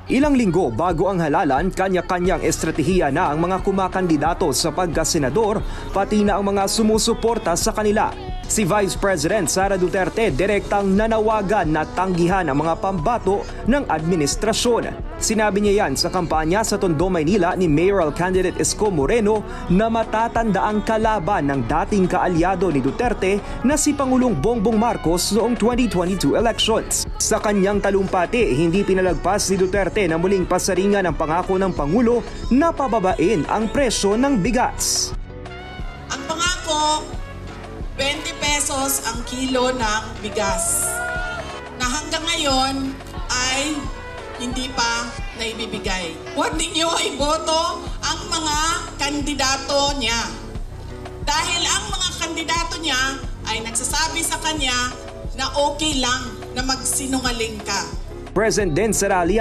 Ilang linggo bago ang halalan, kanya-kanyang estratehiya na ang mga kumakandidato sa pagkasenador, pati na ang mga sumusuporta sa kanila. Si Vice President Sara Duterte direktang nanawagan na tanggihan ang mga pambato ng administrasyon. Sinabi niya yan sa kampanya sa Tondo, Maynila ni mayoral candidate Isko Moreno na matatanda ang kalaban ng dating kaalyado ni Duterte na si Pangulong Bongbong Marcos noong 2022 elections. Sa kanyang talumpati, hindi pinalagpas ni Duterte na muling pasaringan ang pangako ng Pangulo na pababain ang presyo ng bigas. Ang pangako, 20 pesos ang kilo ng bigas na hanggang ngayon ay hindi pa naibibigay. Huwag ninyo iboto ang mga kandidato niya. Dahil ang mga kandidato niya ay nagsasabi sa kanya na okay lang na magsinungaling ka. Present din sa rally